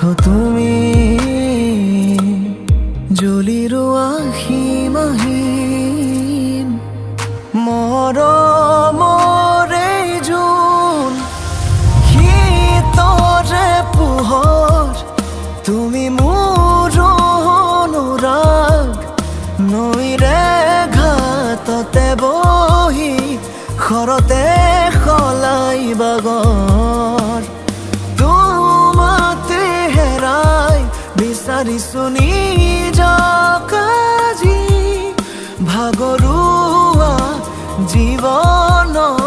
তুমি জ্বলিৰো আহিম মৰমৰে জোন শীতৰে পোহৰ তুমি মোৰ অনুৰাগ নৈৰে ঘাটতে বহি খৰতে সলাই বাগৰ তোমাতে হেৰাই বিচাৰিছো নিজক আজি ভাগৰুৱা জীৱনৰ